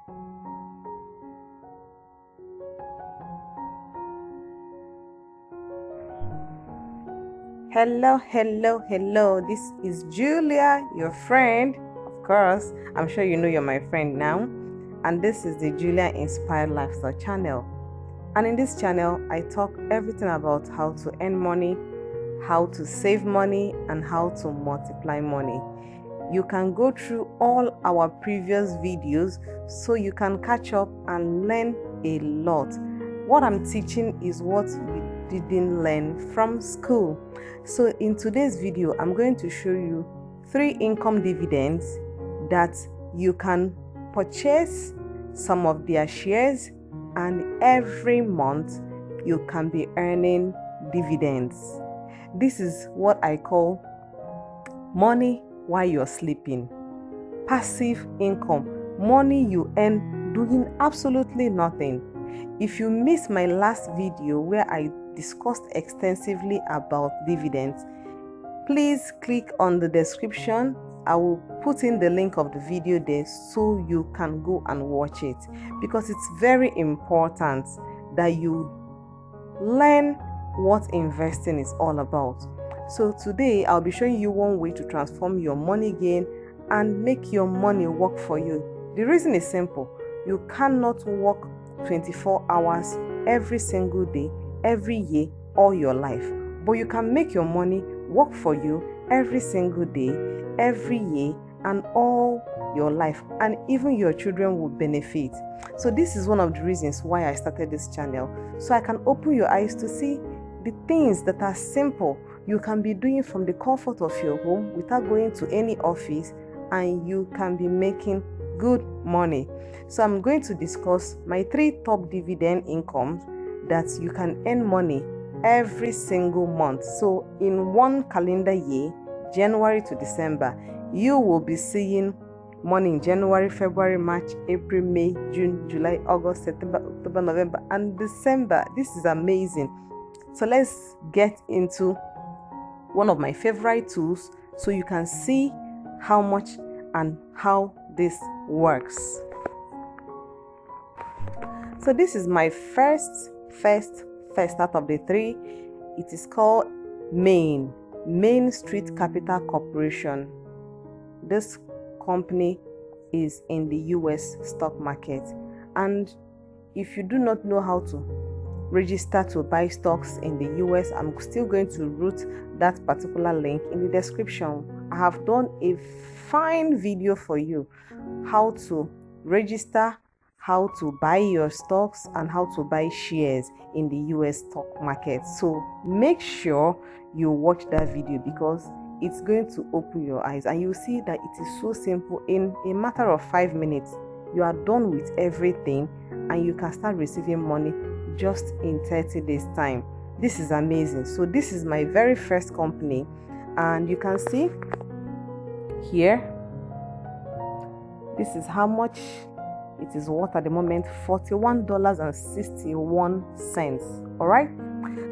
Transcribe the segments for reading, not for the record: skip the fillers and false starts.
Hello. This is Julia, your friend. Of course, I'm sure you know you're my friend now. And this is the Julia Inspired Lifestyle channel. And in this channel, I talk everything about how to earn money, how to save money, and how to multiply money. You can go through all our previous videos so you can catch up and learn a lot. What I'm teaching is what you didn't learn from school. So in today's video, I'm going to show you 3 income dividends that you can purchase some of their shares, and every month you can be earning dividends. This is what I call money while you're sleeping. Passive income, money you earn doing absolutely nothing. If you missed my last video where I discussed extensively about dividends, please click on the description. I will put in the link of the video there so you can go and watch it, because it's very important that you learn what investing is all about. So today I'll be showing you one way to transform your money gain and make your money work for you. The reason is simple. You cannot work 24 hours every single day, every year, all your life. But you can make your money work for you every single day, every year, and all your life. And even your children will benefit. So this is one of the reasons why I started this channel. So I can open your eyes to see the things that are simple you can be doing from the comfort of your home without going to any office, and you can be making good money. So I'm going to discuss my 3 top dividend incomes that you can earn money every single month. So in one calendar year, January to December, you will be seeing money in January, February, March, April, May, June, July, August, September, October, November, and December. This is amazing. So let's get into one of my favorite tools so you can see how much and how this works. So this is my first out of the 3. It is called Main Street Capital Corporation. This company is in the US stock market, and if you do not know how to register to buy stocks in the US, I'm still going to route that particular link in the description. I have done a fine video for you how to register, how to buy your stocks, and how to buy shares in the US stock market. So make sure you watch that video, because it's going to open your eyes and you'll see that it is so simple. In a matter of 5 minutes, you are done with everything and you can start receiving money just in 30 days time. This is amazing. So this is my very first company, and you can see here, this is how much it is worth at the moment, $41.61. all right,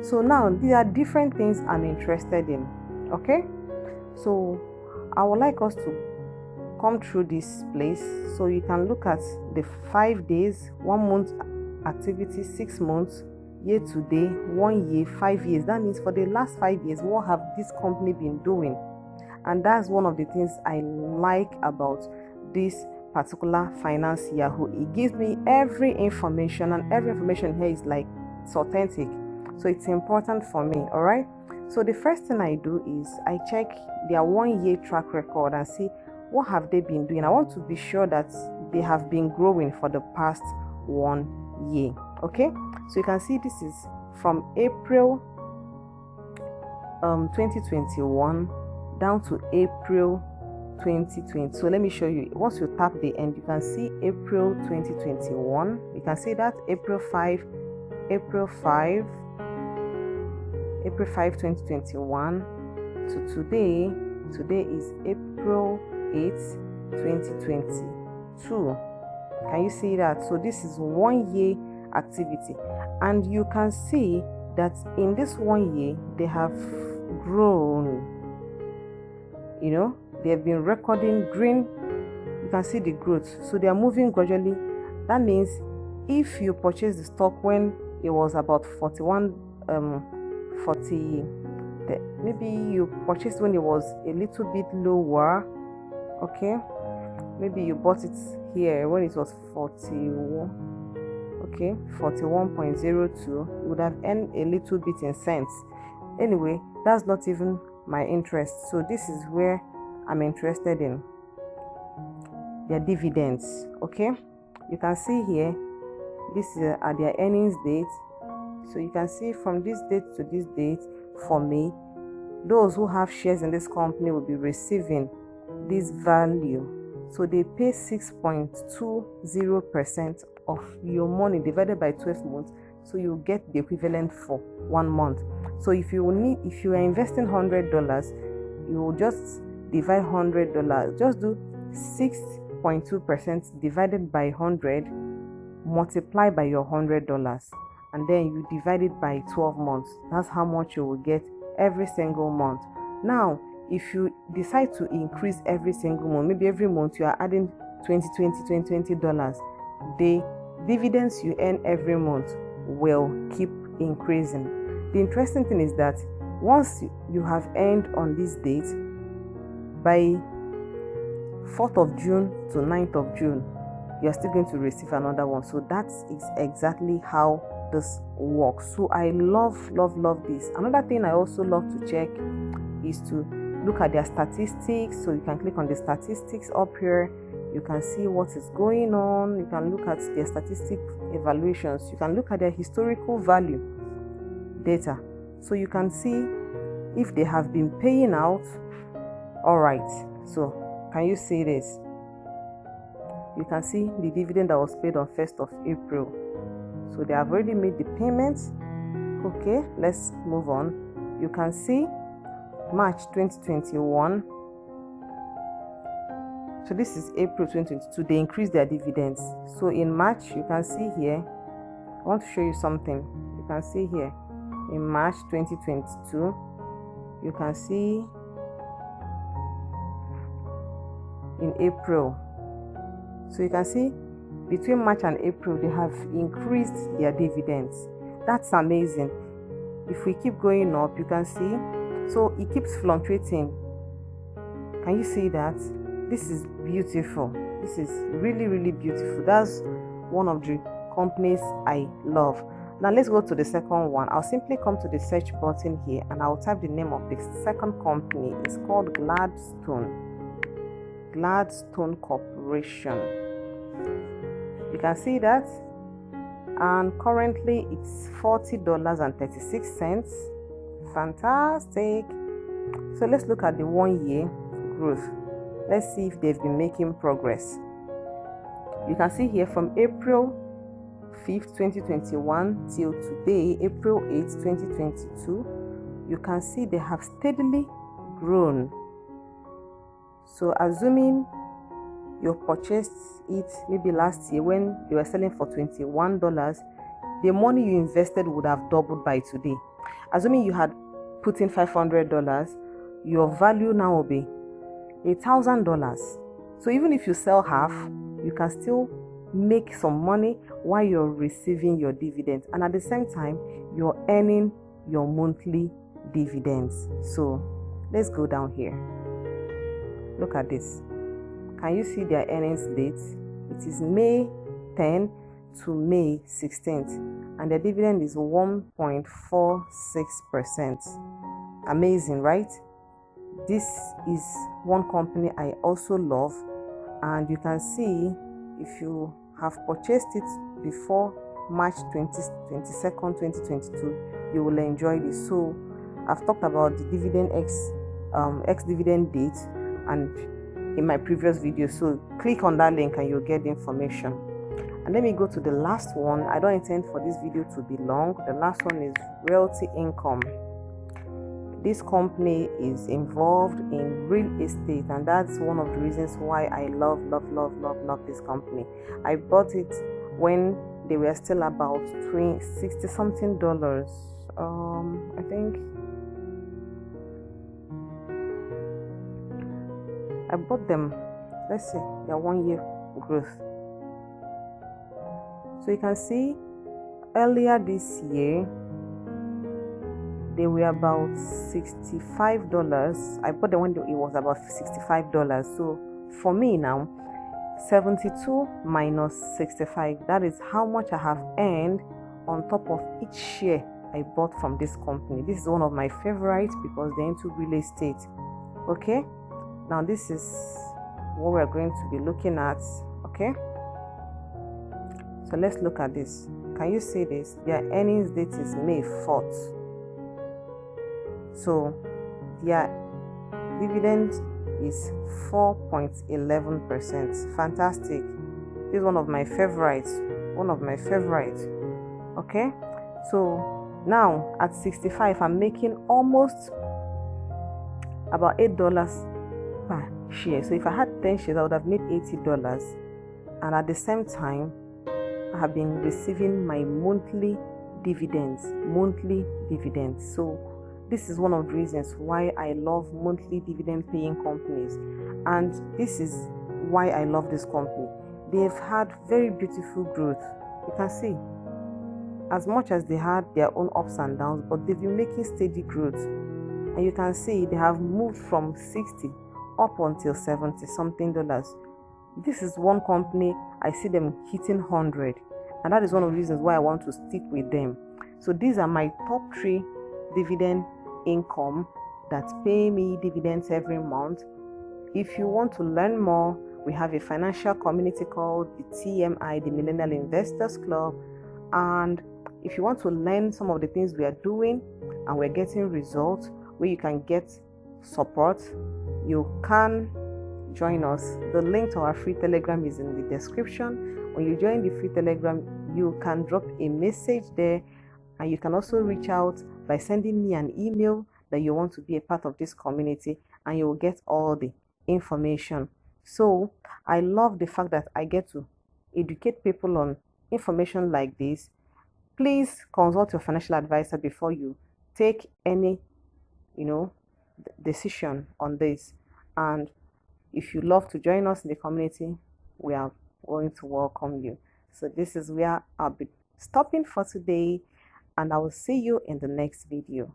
so now there are different things I'm interested in. Okay, so I would like us to come through this place so you can look at the 5 days, 1 month activity, 6 months, year to day, 1 year, 5 years. That means for the last 5 years, what have this company been doing? And that's one of the things I like about this particular Finance Yahoo. It gives me every information, and every information here is like it's authentic, so it's important for me. All right, so the first thing I do is I check their 1 year track record and see what have they been doing. I want to be sure that they have been growing for the past 1 year. Okay, so you can see this is from April 2021 down to April 2020. So let me show you. Once you tap the end, you can see April 2021. You can see that April 5 2021 to today is April 8 2022. Can you see that? So this is 1 year activity, and you can see that in this 1 year they have grown. You know, they have been recording green. You can see the growth. So they are moving gradually That means if you purchase the stock when it was about 41 40 maybe you purchased when it was a little bit lower, okay, maybe you bought it here when it was 41, okay, 41.02, you would have earned a little bit in cents. Anyway, that's not even my interest. So this is where I'm interested in their dividends. Okay, you can see here, this are their earnings date. So you can see from this date to this date, for me, those who have shares in this company will be receiving this value. So they pay 6.20% of your money divided by 12 months. So you get the equivalent for 1 month. So if you are investing $100, you will just divide $100. Just do 6.2% divided by 100, multiply by your $100, and then you divide it by 12 months. That's how much you will get every single month. Now, if you decide to increase every single month, maybe every month you are adding $20, the dividends you earn every month will keep increasing. The interesting thing is that once you have earned on this date, by 4th of June to 9th of June, you're still going to receive another one. So that is exactly how this works. So I love this. Another thing I also love to check is to look at their statistics. So you can click on the statistics up here. You can see what is going on. You can look at their statistic evaluations. You can look at their historical value data. So you can see if they have been paying out. All right. So can you see this? You can see the dividend that was paid on 1st of April. So they have already made the payments. Okay, let's move on. You can see March 2021. So this is April 2022. They increased their dividends. So in March, you can see here, I want to show you something. You can see here in March 2022, you can see in April. So you can see between March and April, they have increased their dividends. That's amazing. If we keep going up, you can see, so it keeps fluctuating. Can you see that? This is beautiful. This is really beautiful. That's one of the companies I love. Now let's go to the second one. I'll simply come to the search button here and I'll type the name of the second company. It's called Gladstone Corporation. You can see that, and currently it's $40.36. Fantastic. So let's look at the 1 year growth. Let's see if they've been making progress. You can see here from April 5th, 2021 till today, April 8th, 2022, you can see they have steadily grown. So assuming you purchased it maybe last year when they were selling for $21, the money you invested would have doubled by today. Assuming you had put in $500, your value now will be $1,000. So even if you sell half, you can still make some money while you're receiving your dividends, and at the same time you're earning your monthly dividends. So let's go down here. Look at this. Can you see their earnings dates? It is May 10 to May 16th, and the dividend is 1.46%. Amazing, right? This is one company I also love, and you can see if you have purchased it before March 22nd, 2022, you will enjoy this. So I've talked about the dividend ex-dividend date and in my previous video, so click on that link and you'll get the information. And let me go to the last one. I don't intend for this video to be long. The last one is Realty Income. This company is involved in real estate, and that's one of the reasons why I love this company. I bought it when they were still about $60 something. I think I bought them. Let's see their 1 year growth. So you can see earlier this year they were about $65. I bought them when it was about $65. So for me now, 72 minus 65, that is how much I have earned on top of each share I bought from this company. This is one of my favorites because they're into real estate. Okay, now this is what we're going to be looking at. Okay, so let's look at this. Can you see this? Their earnings date is May 4th. So their dividend is 4.11%. Fantastic. This is one of my favorites. Okay, so now at 65, I'm making almost about $8 per share. So if I had 10 shares, I would have made $80. And at the same time, I have been receiving my monthly dividends. So this is one of the reasons why I love monthly dividend paying companies. And this is why I love this company. They've had very beautiful growth. You can see, as much as they had their own ups and downs, but they've been making steady growth. And you can see they have moved from 60 up until 70 something dollars. This is one company I see them hitting 100. And that is one of the reasons why I want to stick with them. So these are my top 3 dividend income that pay me dividends every month. If you want to learn more, we have a financial community called the TMI, the Millennial Investors Club. And if you want to learn some of the things we are doing and we're getting results where you can get support, you can join us. The link to our free Telegram is in the description. When you join the free Telegram, you can drop a message there, and you can also reach out by sending me an email that you want to be a part of this community, and you will get all the information. So I love the fact that I get to educate people on information like this. Please consult your financial advisor before you take any decision on this. And if you love to join us in the community, we are going to welcome you. So this is where I'll be stopping for today, and I will see you in the next video.